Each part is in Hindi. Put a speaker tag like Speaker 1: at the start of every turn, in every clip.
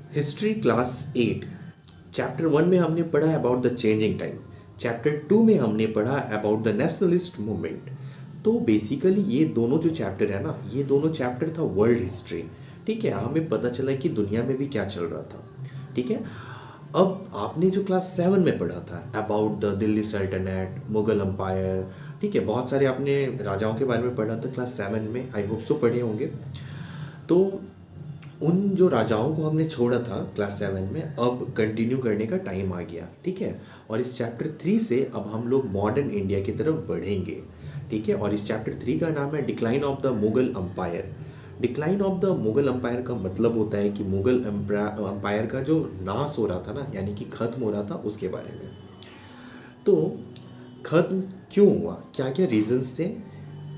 Speaker 1: हिस्ट्री क्लास 8 चैप्टर 1 में हमने पढ़ा about the changing time. Chapter 2 में हमने पढ़ा अबाउट द नेशनलिस्ट मूवमेंट। तो बेसिकली ये दोनों जो चैप्टर है ना, ये दोनों चैप्टर था वर्ल्ड हिस्ट्री। ठीक है, हमें पता चला कि दुनिया में भी क्या चल रहा था। ठीक है, अब आपने जो क्लास 7 में पढ़ा था अबाउट द दिल्ली सल्तनत, मुगल अम्पायर, ठीक है, बहुत सारे आपने राजाओं के बारे में पढ़ा था क्लास 7 में, आई होप सो पढ़े होंगे। तो उन जो राजाओं को हमने छोड़ा था क्लास 7 में, अब कंटिन्यू करने का टाइम आ गया। ठीक है, और इस चैप्टर 3 से अब हम लोग मॉडर्न इंडिया की तरफ बढ़ेंगे। ठीक है, और इस चैप्टर 3 का नाम है decline of the Mughal empire. Decline of the Mughal empire का मतलब होता है कि मुगल अम्पायर का जो नाश हो रहा था ना, यानी कि ख़त्म हो रहा था, उसके बारे में। तो ख़त्म क्यों हुआ, क्या क्या रीजंस थे,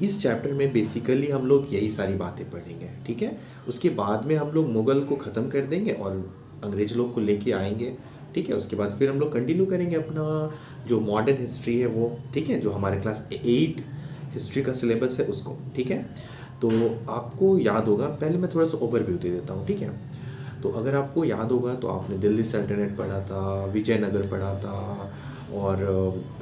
Speaker 1: इस चैप्टर में बेसिकली हम लोग यही सारी बातें पढ़ेंगे। ठीक है, उसके बाद में हम लोग मुग़ल को ख़त्म कर देंगे और अंग्रेज लोग को लेके आएंगे। ठीक है, उसके बाद फिर हम लोग कंटिन्यू करेंगे अपना जो मॉडर्न हिस्ट्री है वो। ठीक है, जो हमारे क्लास 8 हिस्ट्री का सिलेबस है उसको। ठीक है, तो आपको याद होगा, पहले मैं थोड़ा सा ओवरव्यू दे देता हूँ। ठीक है, तो अगर आपको याद होगा तो आपने दिल्ली सल्तनत पढ़ा था, विजयनगर पढ़ा था, और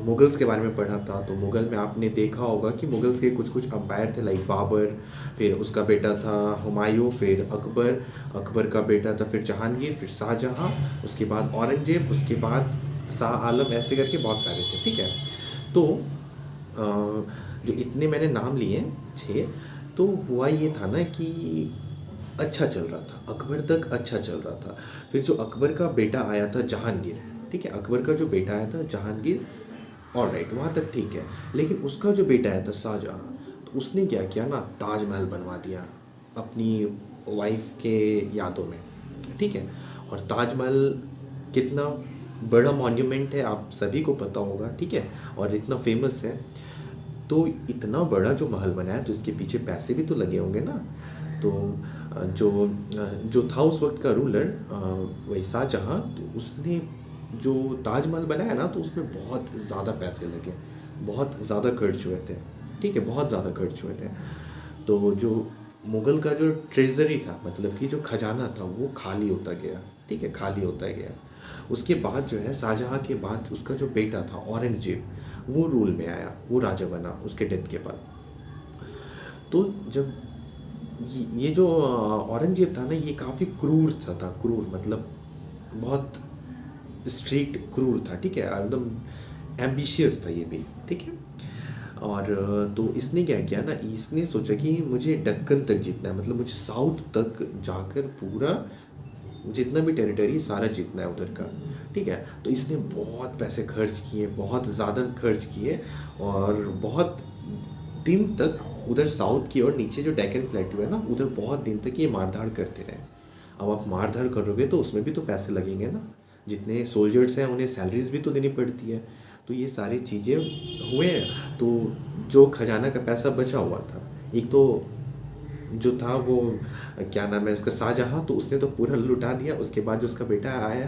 Speaker 1: मुगल्स के बारे में पढ़ा था। तो मुग़ल में आपने देखा होगा कि मुगल्स के कुछ कुछ अम्पायर थे, लाइक बाबर, फिर उसका बेटा था हुमायूं, फिर अकबर, अकबर का बेटा था फिर जहांगीर, फिर शाहजहाँ, उसके बाद औरंगजेब, उसके बाद शाह आलम, ऐसे करके बहुत सारे थे। ठीक है, तो जो इतने मैंने नाम लिए 6, तो हुआ ये था ना कि अच्छा चल रहा था, अकबर तक अच्छा चल रहा था। फिर जो अकबर का बेटा आया था जहांगीर, ठीक है, अकबर का जो बेटा आया था जहांगीर, ऑल राइट, वहाँ तक ठीक है। लेकिन उसका जो बेटा आया था शाहजहाँ, तो उसने क्या किया ना, ताजमहल बनवा दिया अपनी वाइफ के यादों में। ठीक है, और ताजमहल कितना बड़ा मॉन्यूमेंट है आप सभी को पता होगा। ठीक है, और इतना फेमस है, तो इतना बड़ा जो महल बनाया तो इसके पीछे पैसे भी तो लगे होंगे ना। तो जो जो था उस वक्त का रूलर, वही शाहजहाँ, तो उसने जो ताजमहल बनाया ना, तो उसमें बहुत ज़्यादा पैसे लगे, बहुत ज़्यादा खर्च हुए थे। ठीक है, बहुत ज़्यादा खर्च हुए थे। तो जो मुग़ल का जो ट्रेजरी था, मतलब कि जो खजाना था, वो खाली होता गया। ठीक है, खाली होता गया। उसके बाद जो है शाहजहाँ के बाद उसका जो बेटा था औरंगजेब, वो रूल में आया, वो राजा बना उसके डेथ के बाद। तो जब ये जो औरंगजेब था ना, ये काफ़ी क्रूर था क्रूर मतलब बहुत स्ट्रिक्ट क्रूर था। ठीक है, एकदम एम्बिशियस था ये भी। ठीक है, और तो इसने क्या किया ना, इसने सोचा कि मुझे दक्कन तक जीतना है, मतलब मुझे साउथ तक जाकर पूरा जितना भी टेरिटरी सारा जीतना है उधर का। ठीक है, तो इसने बहुत पैसे खर्च किए, बहुत ज़्यादा खर्च किए, और बहुत दिन तक उधर साउथ की और नीचे जो डेक्कन प्लेट्यू है ना, उधर बहुत दिन तक ये मारधाड़ करते रहे। अब आप मारधाड़ करोगे तो उसमें भी तो पैसे लगेंगे ना, जितने सोल्जर्स हैं उन्हें सैलरीज भी तो देनी पड़ती है। तो ये सारी चीज़ें हुए हैं। तो जो खजाना का पैसा बचा हुआ था, एक तो जो था वो क्या नाम है उसका, शाहजहाँ, तो उसने तो पूरा लुटा दिया। उसके बाद जो उसका बेटा आया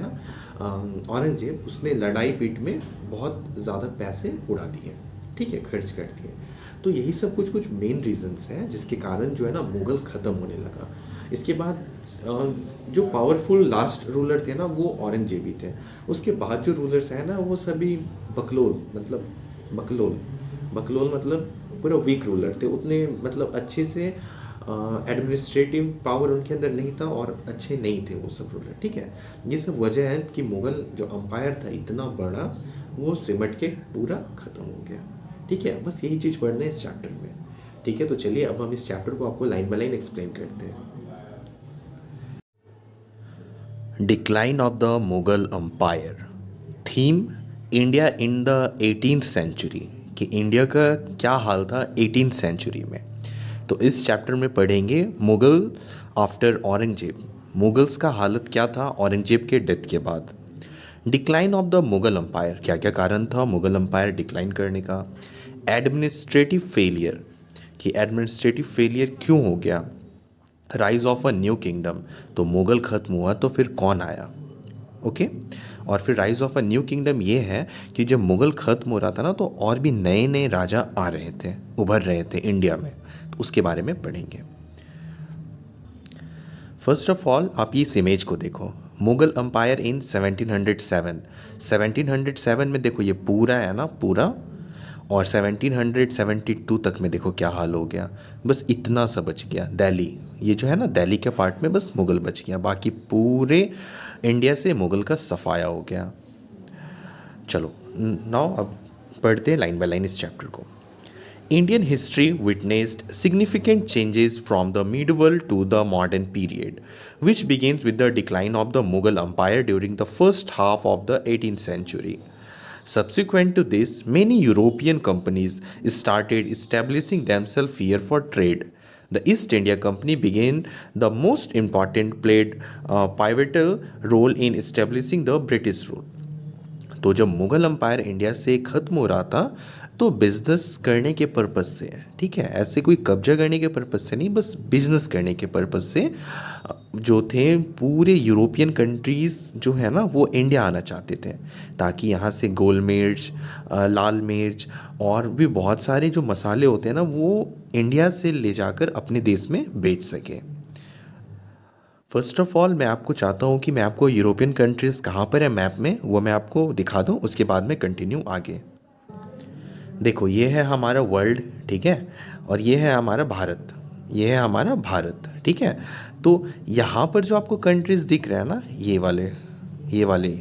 Speaker 1: औरंगजेब, उसने लड़ाई पीट में बहुत ज़्यादा पैसे उड़ा दिए। ठीक है, खर्च कर दिए। तो यही सब कुछ कुछ मेन रीजंस हैं जिसके कारण जो है ना मुग़ल ख़त्म होने लगा। इसके बाद जो पावरफुल लास्ट रूलर थे ना, वो औरंगजेब ही थे। उसके बाद जो रूलर्स हैं ना, वो सभी बकलोल, मतलब बकलोल, बकलोल मतलब पूरा वीक रूलर थे, उतने मतलब अच्छे से एडमिनिस्ट्रेटिव पावर उनके अंदर नहीं था, और अच्छे नहीं थे वो सब रूलर। ठीक है, ये सब वजह है कि मुग़ल जो अम्पायर था इतना बड़ा, वो सिमट के पूरा ख़त्म हो गया। ठीक है, बस यही चीज़ पढ़ना है इस चैप्टर में। ठीक है, तो चलिए अब हम इस चैप्टर को आपको लाइन बाय लाइन एक्सप्लेन करते हैं। Decline of the Mughal empire. Theme, India in the 18th century, कि इंडिया का क्या हाल था 18th सेंचुरी में। तो इस चैप्टर में पढ़ेंगे मुग़ल आफ्टर औरंगजेब, मुग़ल्स का हालत क्या था औरंगजेब के डेथ के बाद। Decline of the Mughal empire, क्या क्या कारण था मुग़ल अम्पायर डिक्लाइन करने का। एडमिनिस्ट्रेटिव फेलियर, कि एडमिनिस्ट्रेटिव फेलियर क्यों हो गया। Rise of a new kingdom, तो मुग़ल ख़त्म हुआ तो फिर कौन आया। ओके, और फिर rise of a new kingdom ये है कि जब मुग़ल ख़त्म हो रहा था ना, तो और भी नए नए राजा आ रहे थे, उभर रहे थे इंडिया में, तो उसके बारे में पढ़ेंगे। फर्स्ट ऑफ ऑल आप इस इमेज को देखो, मुगल अम्पायर इन 1707। 1707 में देखो ये पूरा है ना, पूरा। और 1772 तक में देखो क्या हाल हो गया। बस इतना सा बच गया, दिल्ली, ये जो है ना दिल्ली के पार्ट में बस मुगल बच गया, बाकी पूरे इंडिया से मुगल का सफाया हो गया। चलो नाउ अब पढ़ते हैं लाइन बाय लाइन इस चैप्टर को। Indian history witnessed significant changes from the medieval to the modern period, which begins with the decline of the Mughal Empire during the first half of the 18th century. Subsequent to this, many European companies started establishing themselves here for trade. The East India Company began the most important played pivotal role in establishing the British rule. तो जब मुग़ल अम्पायर इंडिया से ख़त्म हो रहा था तो बिज़नेस करने के पर्पज़ से, ठीक है, ऐसे कोई कब्जा करने के पर्पज़ से नहीं, बस बिज़नेस करने के पर्पज़ से जो थे पूरे यूरोपियन कंट्रीज़ जो है ना वो इंडिया आना चाहते थे, ताकि यहाँ से गोल मिर्च, लाल मिर्च और भी बहुत सारे जो मसाले होते हैं ना वो इंडिया से ले जाकर अपने देश में बेच सके। फर्स्ट ऑफ ऑल मैं आपको चाहता हूँ कि मैं आपको यूरोपियन कंट्रीज़ कहाँ पर है मैप में वो मैं आपको दिखा दूँ, उसके बाद में कंटिन्यू आगे। देखो ये है हमारा वर्ल्ड, ठीक है, और ये है हमारा भारत, ये है हमारा भारत, ठीक है। तो यहाँ पर जो आपको कंट्रीज़ दिख रहे हैं ना ये वाले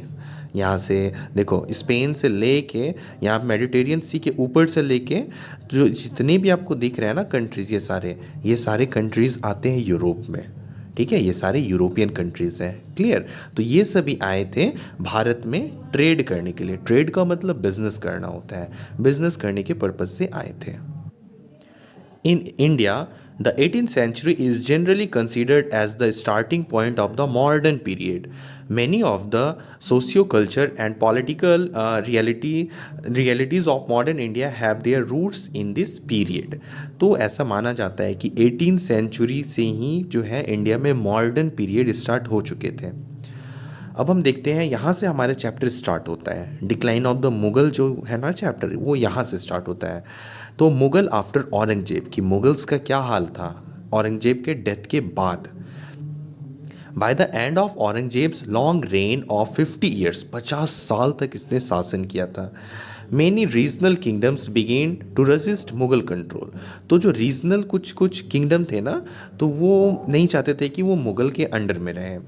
Speaker 1: यहाँ से देखो स्पेन से लेके यहाँ मेडिटेरियन सी के ऊपर से लेके जो जितने भी आपको दिख रहे हैं ना कंट्रीज़, ये सारे कंट्रीज़ आते हैं यूरोप में, ठीक है, ये सारे यूरोपियन कंट्रीज़ हैं, क्लियर। तो ये सभी आए थे भारत में ट्रेड करने के लिए। ट्रेड का मतलब बिजनेस करना होता है, बिजनेस करने के पर्पज़ से आए थे। In India, the 18th century is generally considered as the starting point of the modern period. Many of the socio-culture and political realities of modern India have their roots in this period. तो ऐसा माना जाता है कि 18th century से ही जो है इंडिया में मॉडर्न पीरियड स्टार्ट हो चुके थे। अब हम देखते हैं यहाँ से हमारा चैप्टर स्टार्ट होता है। डिक्लाइन ऑफ द मुग़ल जो है ना चैप्टर वो यहाँ से स्टार्ट होता है। तो मुग़ल आफ्टर औरंगजेब, कि मुग़ल्स का क्या हाल था औरंगजेब के डेथ के बाद। By the end of Aurangzeb's long reign of 50 years, 50 साल तक इसने शासन किया था। Many regional kingdoms begin to resist Mughal control. तो जो रीजनल कुछ किंगडम थे ना तो वो नहीं चाहते थे कि वो मुग़ल के अंडर में रहें,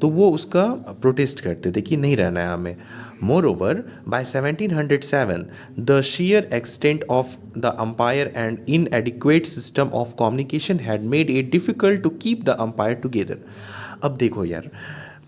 Speaker 1: तो वो उसका प्रोटेस्ट करते थे कि नहीं रहना है हमें। Moreover by 1707 the sheer extent of the empire and inadequate system of communication had made it difficult to keep the empire together. अब देखो यार,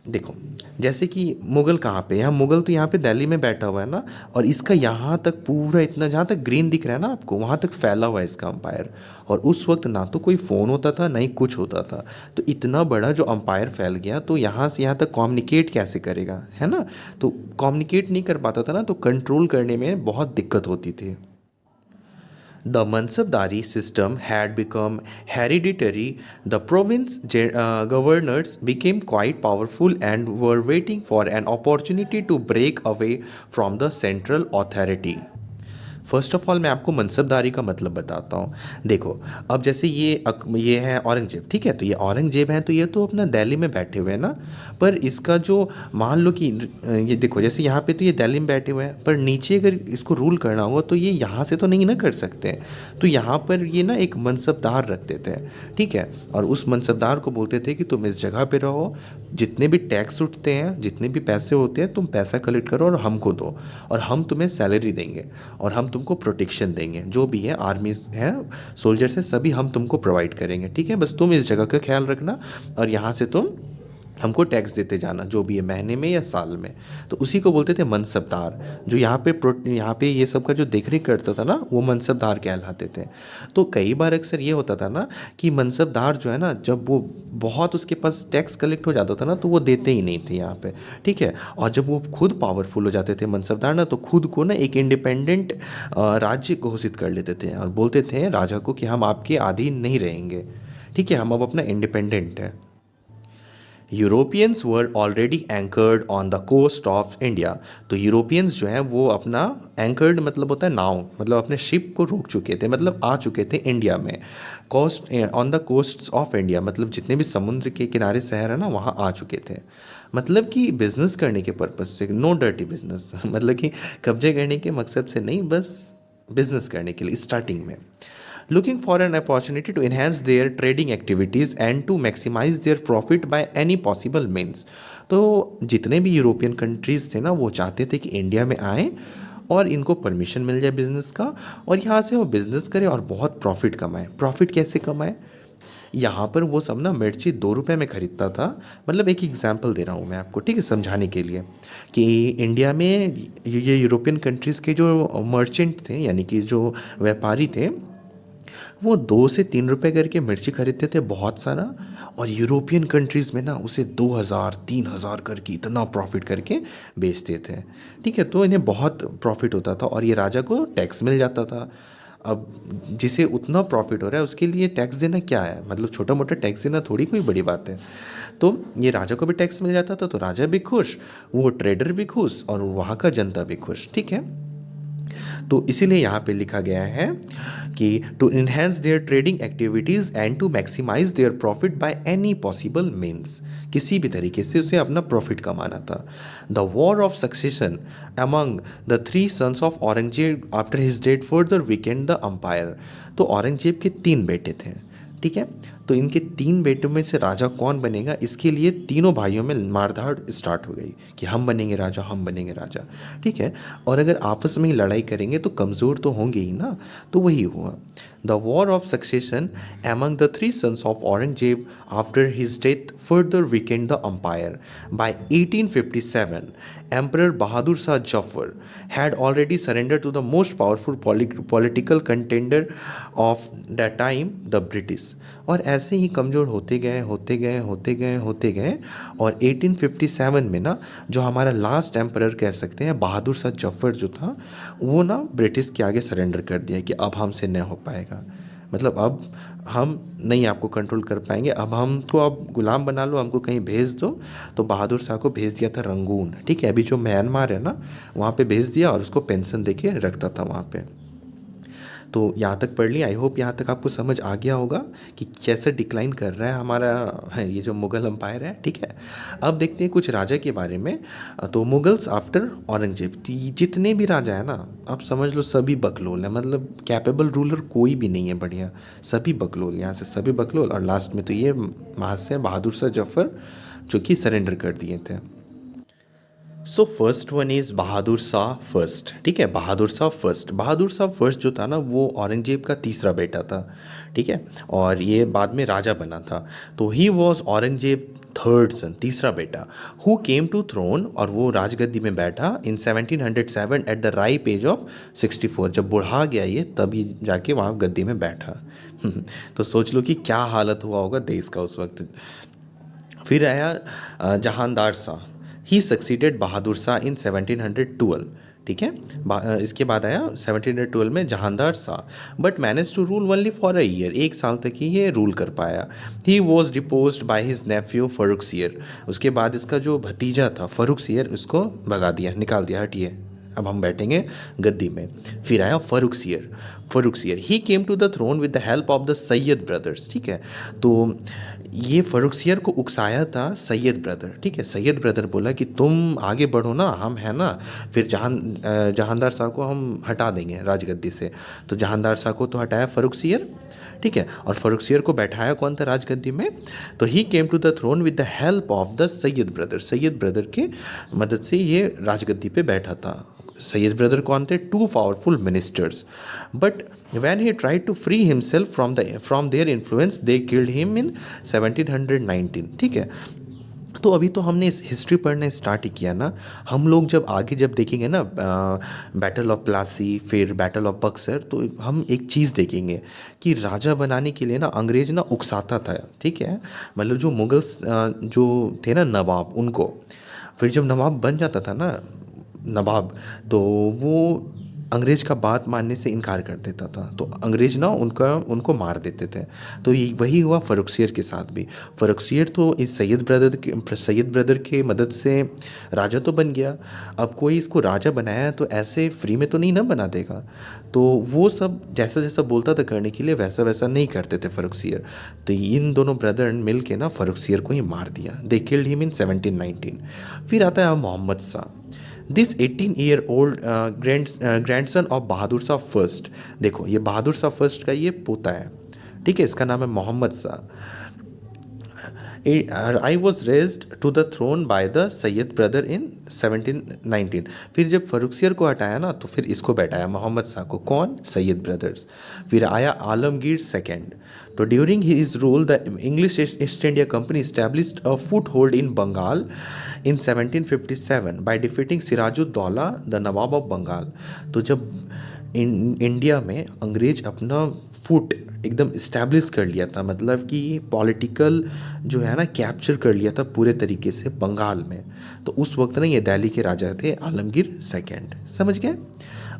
Speaker 1: देखो जैसे कि मुग़ल कहाँ पे, यहाँ मुग़ल तो यहाँ पे दिल्ली में बैठा हुआ है ना, और इसका यहाँ तक पूरा इतना जहाँ तक ग्रीन दिख रहा है ना आपको, वहाँ तक फैला हुआ है इसका अम्पायर। और उस वक्त ना तो कोई फ़ोन होता था ना ही कुछ होता था, तो इतना बड़ा जो अम्पायर फैल गया तो यहाँ से यहाँ तक कम्युनिकेट कैसे करेगा, है ना। तो कम्युनिकेट नहीं कर पाता था ना, तो कंट्रोल करने में बहुत दिक्कत होती थी। The Mansabdari system had become hereditary. The province governors became quite powerful and were waiting for an opportunity to break away from the central authority. First of all मैं आपको मनसबदारी का मतलब बताता हूँ। देखो अब जैसे ये है औरंगजेब, ठीक है, तो ये औरंगजेब हैं तो ये तो अपना दिल्ली में बैठे हुए हैं ना, पर इसका जो मान लो कि ये देखो जैसे यहाँ पे तो ये दिल्ली में बैठे हुए हैं, पर नीचे अगर इसको रूल करना हुआ तो ये यहाँ से तो नहीं ना कर सकते हैं, तो यहाँ पर ये ना एक मनसबदार रखते थे, ठीक है, और उस मनसबदार को बोलते थे कि तुम इस जगह पर रहो, जितने भी टैक्स उठते हैं, जितने भी पैसे होते हैं, तुम पैसा कलेक्ट करो और हमको दो, और हम तुम्हें सैलरी देंगे और हम तुमको प्रोटेक्शन देंगे, जो भी है आर्मी है, सोल्जर्स है, सभी हम तुमको प्रोवाइड करेंगे, ठीक है, बस तुम इस जगह का ख्याल रखना और यहाँ से तुम हमको टैक्स देते जाना, जो भी है महीने में या साल में। तो उसी को बोलते थे मनसबदार। जो यहाँ पे ये सब का जो देख रेख करता था ना वो मनसबदार कहलाते थे। तो कई बार अक्सर ये होता था ना कि मनसबदार जो है ना, जब वो बहुत उसके पास टैक्स कलेक्ट हो जाता था ना तो वो देते ही नहीं थे यहाँ पे, ठीक है, और जब वो खुद पावरफुल हो जाते थे मनसबदार ना, तो खुद को ना एक इंडिपेंडेंट राज्य घोषित कर लेते थे और बोलते थे राजा को कि हम आपके अधीन नहीं रहेंगे, ठीक है, हम अब अपना इंडिपेंडेंट है। Europeans were already anchored on the coast of India. तो यूरोपियंस जो हैं वो अपना एंकर्ड मतलब होता है नाव, मतलब अपने शिप को रोक चुके थे, मतलब आ चुके थे इंडिया में। Coast on the coast of India मतलब जितने भी समुद्र के किनारे शहर है ना वहाँ आ चुके थे। मतलब कि बिजनेस करने के पर्पज से, नो डर्टी बिजनेस मतलब कि कब्जे करने के मकसद से नहीं, बस बिजनेस करने के लिए स्टार्टिंग में। Looking for an opportunity to enhance their trading activities and to maximize their profit by any possible means। तो जितने भी यूरोपियन कंट्रीज़ थे ना वो चाहते थे कि इंडिया में आए और इनको परमिशन मिल जाए बिज़नेस का, और यहाँ से वो बिज़नेस करें और बहुत प्रॉफिट कमाए। प्रॉफिट कैसे कमाए? यहाँ पर वो सब ना मिर्ची 2 रुपये में ख़रीदता था। मतलब एक एग्जांपल दे रहा हूँ मैं आपको, ठीक है, समझाने के लिए कि इंडिया में ये यूरोपियन कंट्रीज़ के जो मर्चेंट थे यानी कि जो व्यापारी थे वो 2 से 3 रुपए करके मिर्ची खरीदते थे बहुत सारा, और यूरोपियन कंट्रीज़ में ना उसे 2,000 3,000 करके इतना प्रॉफिट करके बेचते थे। ठीक है, तो इन्हें बहुत प्रॉफिट होता था और ये राजा को टैक्स मिल जाता था। अब जिसे उतना प्रॉफिट हो रहा है उसके लिए टैक्स देना क्या है, मतलब छोटा मोटा टैक्स देना थोड़ी कोई बड़ी बात है। तो ये राजा को भी टैक्स मिल जाता था, तो राजा भी खुश, वो ट्रेडर भी खुश और वहाँ का जनता भी खुश। ठीक है, तो इसीलिए यहाँ पे लिखा गया है कि to enhance their trading activities and to maximise their profit by any possible means, किसी भी तरीके से उसे अपना प्रॉफिट कमाना था। The war of succession among the 3 sons of Aurangzeb after his death further weakened the empire. तो औरंगजेब के 3 बेटे थे, ठीक है, तो इनके 3 बेटों में से राजा कौन बनेगा, इसके लिए तीनों भाइयों में मारधाड़ स्टार्ट हो गई कि हम बनेंगे राजा, हम बनेंगे राजा। ठीक है, और अगर आपस में ही लड़ाई करेंगे तो कमज़ोर तो होंगे ही ना, तो वही हुआ। The war of succession among the 3 sons of Aurangzeb after his death further weakened the empire. By 1857 Emperor Bahadur Shah Jafar had already surrendered to the most powerful political contender of that time, the British। और ऐसे ही कमज़ोर होते गए होते गए होते गए होते गए, और 1857 में ना जो हमारा लास्ट एम्परर कह सकते हैं बहादुर शाह जफर जो था, वो ना ब्रिटिश के आगे सरेंडर कर दिया कि अब हमसे नहीं हो पाएगा, मतलब अब हम नहीं आपको कंट्रोल कर पाएंगे, अब हमको अब गुलाम बना लो, हमको कहीं भेज दो। तो बहादुर शाह को भेज दिया था रंगून, ठीक है, अभी जो म्यांमार है ना वहाँ पे भेज दिया और उसको पेंशन दे के रखता था वहाँ पे। तो यहाँ तक पढ़ लिया, आई होप यहाँ तक आपको समझ आ गया होगा कि कैसे डिक्लाइन कर रहा है हमारा ये जो मुग़ल एम्पायर है। ठीक है, अब देखते हैं कुछ राजा के बारे में। तो मुगल्स आफ्टर औरंगजेब, तो ये जितने भी राजा है ना आप समझ लो सभी बकलोल है, मतलब कैपेबल रूलर कोई भी नहीं है बढ़िया, सभी बकलोल, यहाँ से सभी बकलोल। और लास्ट में तो ये महाशय बहादुर शाह जफर जो कि सरेंडर कर दिए थे। So first one is Bahadur Shah first. ठीक है, बहादुर शाह फर्स्ट, बहादुर शाह फर्स्ट जो था ना वो औरंगजेब का तीसरा बेटा था। ठीक है, और ये बाद में राजा बना था। तो ही वॉज औरंगजेब थर्ड सन, तीसरा बेटा, हु केम टू थ्रोन, और वो राजगद्दी में बैठा in 1707 at the ripe age of 64। जब बुढ़ा गया ये तभी जाके वहाँ गद्दी में बैठा तो सोच लो कि क्या हालत हुआ होगा देश का उस वक्त। फिर आया Jahandar Shah, he succeeded Bahadur Shah in 1712। ठीक है, इसके बाद आया 1712 में Jahandar Shah, but manage to rule only for a year, 1 साल तक ही ये रूल कर पाया। He was deposed by his nephew Farrukhsiyar. उसके बाद इसका जो भतीजा था फर्रुखसियर, उसको भगा दिया, निकाल दिया, हटिए अब हम बैठेंगे गद्दी में। फिर आया Farrukhsiyar, Farrukhsiyar he came to the throne with the help of the Sayyid brothers. ठीक है, तो ये फर्रुखसियर को उकसाया था सैयद ब्रदर। ठीक है, सैयद ब्रदर बोला कि तुम आगे बढ़ो ना, हम है ना, फिर जहानदार शाह को हम हटा देंगे राजगद्दी से। तो जहानदार शाह को तो हटाया फर्रुखसियर, ठीक है, और फर्रुखसियर को बैठाया कौन था राजगद्दी में, तो he came to the throne with the help of the Sayyid brother. Sayyid brother के मदद से ये राजगद्दी पे बैठा था। सैयद ब्रदर कौन थे? 2 powerful ministers, but when he tried to free himself from their influence they killed him in 1719। ठीक है, तो अभी तो हमने इस हिस्ट्री पढ़ना स्टार्ट ही किया ना, हम लोग जब आगे जब देखेंगे ना बैटल ऑफ प्लासी, फिर बैटल ऑफ बक्सर, तो हम एक चीज़ देखेंगे कि राजा बनाने के लिए ना अंग्रेज ना उकसाता था। ठीक है, मतलब जो मुगल्स जो थे ना नवाब, उनको फिर जब नवाब बन जाता था ना नवाब, तो वो अंग्रेज का बात मानने से इनकार कर देता था, तो अंग्रेज ना उनको मार देते थे। तो ये वही हुआ फर्रुखसियर के साथ भी। फर्रुखसियर तो इस सैयद ब्रदर के मदद से राजा तो बन गया। अब कोई इसको राजा बनाया तो ऐसे फ्री में तो नहीं ना बना देगा, तो वो सब जैसा जैसा बोलता था करने के लिए वैसा वैसा नहीं करते थे फर्रुखसियर। तो इन दोनों ब्रदर मिल के ना फर्रुखसियर को ही मार दिया। They killed him in 1719। फिर आता है Mohammad Shah. This 18-year-old grandson of Bahadur Shah first. देखो ये बहादुर शाह फर्स्ट का ये पोता है, ठीक है, इसका नाम है Mohammad Shah. I was raised to the throne by the Sayyid brother in 1719। फिर जब फर्रुखसियर को हटाया ना तो फिर इसको बैठाया मोहम्मद शाह को, कौन, सैयद ब्रदर्स। फिर आया आलमगीर सेकेंड। तो during his rule the English East India Company established a foothold in Bengal in 1757 by defeating Sirajuddaulah the nawab of Bengal. तो जब इंडिया में अंग्रेज अपना फुट एकदम इस्टेब्लिश कर लिया था, मतलब कि पॉलिटिकल जो है ना कैप्चर कर लिया था पूरे तरीके से बंगाल में, तो उस वक्त ना ये दिल्ली के राजा थे आलमगीर सेकेंड, समझ गए।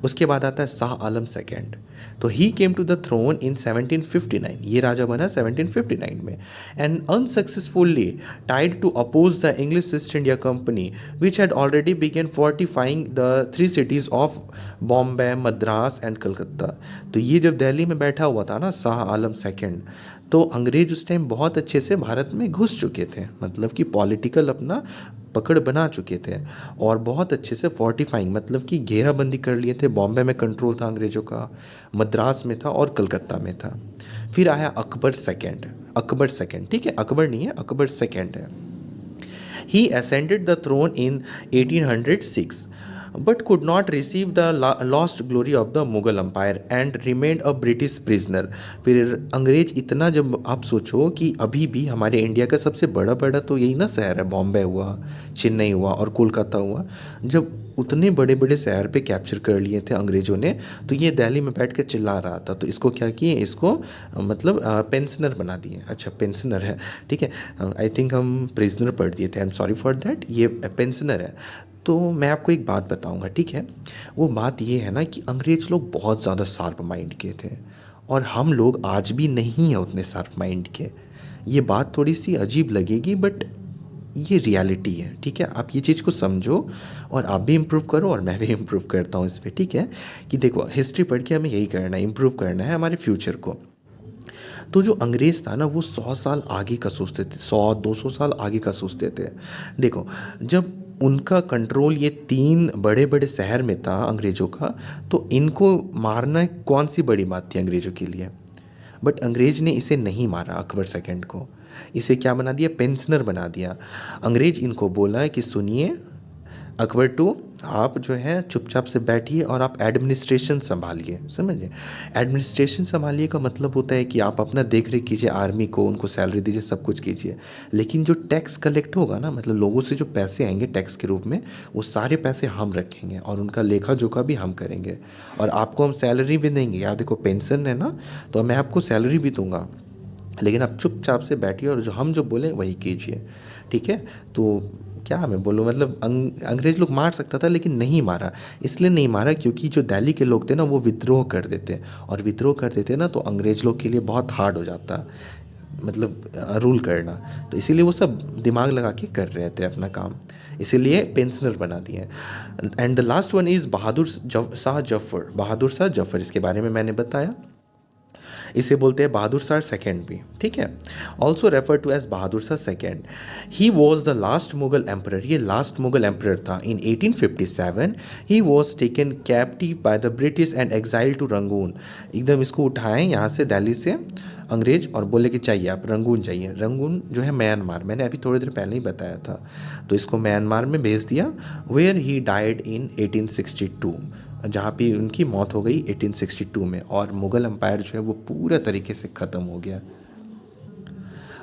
Speaker 1: उसके बाद आता है शाह आलम सेकेंड। तो he came to the throne in 1759, ये राजा बना 1759 में, एंड अनसक्सेसफुली टाइड to oppose the English East India Company which had already begun fortifying the 3 cities of Bombay, Madras and Calcutta. तो ये जब दिल्ली में बैठा हुआ था ना शाह आलम सेकेंड, तो अंग्रेज उस टाइम बहुत अच्छे से भारत में घुस चुके थे, मतलब कि पॉलिटिकल अपना पकड़ बना चुके थे और बहुत अच्छे से फोर्टिफाइंग मतलब कि घेराबंदी कर लिए थे। बॉम्बे में कंट्रोल था अंग्रेज़ों का, मद्रास में था और कलकत्ता में था। फिर आया अकबर सेकेंड, ठीक है, अकबर नहीं है, अकबर सेकेंड है। He ascended the throne in 1806 but could not receive the lost glory of the Mughal Empire and remained a British prisoner। फिर अंग्रेज इतना, जब आप सोचो कि अभी भी हमारे इंडिया का सबसे बड़ा तो यही ना शहर है, बॉम्बे हुआ, चेन्नई हुआ और कोलकाता हुआ, जब उतने बड़े बड़े शहर पे कैप्चर कर लिए थे अंग्रेज़ों ने, तो ये दिल्ली में बैठ के चिल्ला रहा था, तो इसको क्या किए, इसको मतलब पेंशनर बना दिए। अच्छा पेंशनर है, ठीक है, आई थिंक हम प्रिजनर पढ़ दिए थे, I am sorry for that, ये पेंशनर है। तो मैं आपको एक बात बताऊंगा, ठीक है, वो बात ये है ना कि अंग्रेज लोग बहुत ज़्यादा शार्प माइंड के थे और हम लोग आज भी नहीं हैं उतने शार्प माइंड के। ये बात थोड़ी सी अजीब लगेगी बट ये रियलिटी है, ठीक है। आप ये चीज़ को समझो और आप भी इम्प्रूव करो और मैं भी इम्प्रूव करता हूँ इस पर, ठीक है। कि देखो हिस्ट्री पढ़ के हमें यही करना है, इम्प्रूव करना है हमारे फ्यूचर को। तो जो अंग्रेज़ था ना वो 100 साल आगे का सोचते थे, 100-200 साल आगे का सोचते थे। देखो जब उनका कंट्रोल ये 3 बड़े बड़े शहर में था अंग्रेज़ों का, तो इनको मारना कौन सी बड़ी बात थी अंग्रेज़ों के लिए। बट अंग्रेज ने इसे नहीं मारा, अकबर सेकेंड को, इसे क्या बना दिया, पेंशनर बना दिया। अंग्रेज इनको बोला है कि सुनिए अकबर टू, आप जो है चुपचाप से बैठिए और आप एडमिनिस्ट्रेशन संभालिए, समझिए। एडमिनिस्ट्रेशन संभालिए का मतलब होता है कि आप अपना देख रेख कीजिए, आर्मी को उनको सैलरी दीजिए, सब कुछ कीजिए, लेकिन जो टैक्स कलेक्ट होगा ना, मतलब लोगों से जो पैसे आएंगे टैक्स के रूप में, वो सारे पैसे हम रखेंगे और उनका लेखा जोखा भी हम करेंगे और आपको हम सैलरी भी देंगे। यार देखो पेंशन है ना, तो मैं आपको सैलरी भी दूंगा, लेकिन आप चुपचाप से बैठिए और जो हम जो बोले वही कीजिए, ठीक है। तो क्या मैं बोलूँ, मतलब अंग्रेज लोग मार सकता था लेकिन नहीं मारा। इसलिए नहीं मारा क्योंकि जो दिल्ली के लोग थे ना वो विद्रोह कर देते, और विद्रोह कर देते ना तो अंग्रेज लोग के लिए बहुत हार्ड हो जाता, मतलब रूल करना। तो इसीलिए वो सब दिमाग लगा के कर रहे थे अपना काम, इसीलिए पेंशनर बना दिए। And the last one is Bahadur Shah Zafar, इसके बारे में मैंने बताया, इसे बोलते हैं बहादुर शाह सेकेंड भी, ठीक है। Also refer to as Bahadur Shah second. He was the last Mughal emperor, ये लास्ट मुगल एम्परर था। In 1857 he was taken captive by the British and exile to Rangoon. एकदम इसको उठाएं यहाँ से दिल्ली से अंग्रेज और बोले कि चाहिए आप रंगून चाहिए। रंगून जो है म्यांमार, मैंने अभी थोड़ी देर पहले ही बताया था, तो इसको म्यांमार में भेज दिया। वेयर ही डाइड इन 1862, जहाँ पे उनकी मौत हो गई 1862 में, और मुग़ल एम्पायर जो है वो पूरा तरीके से ख़त्म हो गया।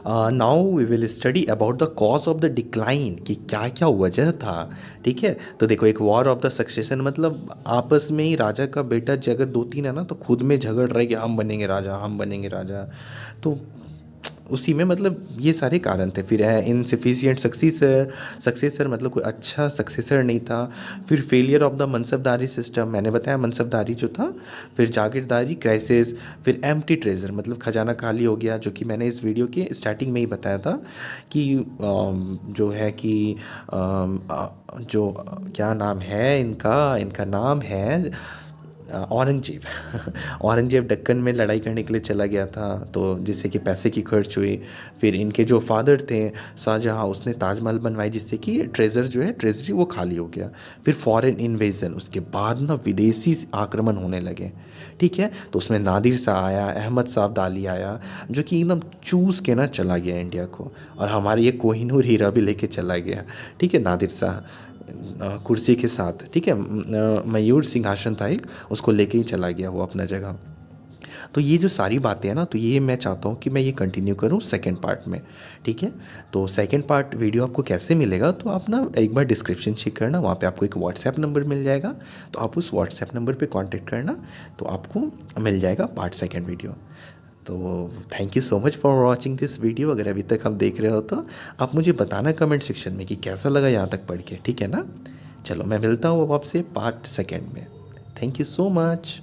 Speaker 1: Now we will study about the cause of the decline, कि क्या क्या वजह था, ठीक है। तो देखो एक वॉर ऑफ द सक्सेशन, मतलब आपस में ही राजा का बेटा अगर 2-3 है ना तो खुद में झगड़ रहे कि हम बनेंगे राजा, हम बनेंगे राजा। तो उसी में मतलब ये सारे कारण थे। फिर है इनसफिशिएंट सक्सेसर मतलब कोई अच्छा सक्सेसर नहीं था। फिर फेलियर ऑफ द मनसबदारी सिस्टम, मैंने बताया मनसबदारी जो था। फिर जागीरदारी क्राइसिस। फिर एम्प्टी ट्रेजर मतलब खजाना खाली हो गया, जो कि मैंने इस वीडियो के स्टार्टिंग में ही बताया था कि जो है कि जो क्या नाम है इनका, इनका नाम है औरंगजेब। औरंगजेब दक्कन में लड़ाई करने के लिए चला गया था, तो जिससे कि पैसे की खर्च हुई। फिर इनके जो फादर थे शाहजहाँ, उसने ताजमहल बनवाई, जिससे कि ट्रेजर जो है ट्रेजरी वो खाली हो गया। फिर फॉरेन इन्वेजन, उसके बाद ना विदेशी आक्रमण होने लगे, ठीक है। तो उसमें नादिर शाह आया, अहमद शाह अब्दाली आया, जो कि एकदम चूस के ना चला गया इंडिया को, और हमारे ये कोहिनूर हीरा भी लेके चला गया, ठीक है, नादिर शाह कुर्सी के साथ, ठीक है। मयूर सिंहासन था एक, उसको लेके ही चला गया वो अपना जगह। तो ये जो सारी बातें हैं ना, तो ये मैं चाहता हूँ कि मैं ये कंटिन्यू करूँ सेकंड पार्ट में, ठीक है। तो सेकंड पार्ट वीडियो आपको कैसे मिलेगा, तो आप ना एक बार डिस्क्रिप्शन चेक करना, वहाँ पे आपको एक व्हाट्सएप नंबर मिल जाएगा, तो आप उस व्हाट्सएप नंबर पे कांटेक्ट करना, तो आपको मिल जाएगा पार्ट सेकंड वीडियो। तो thank you so much for watching this video. अगर अभी तक आप देख रहे हो तो आप मुझे बताना कमेंट सेक्शन में कि कैसा लगा यहाँ तक पढ़ के, ठीक है ना। चलो मैं मिलता हूँ अब आपसे पार्ट सेकंड में। Thank you so much.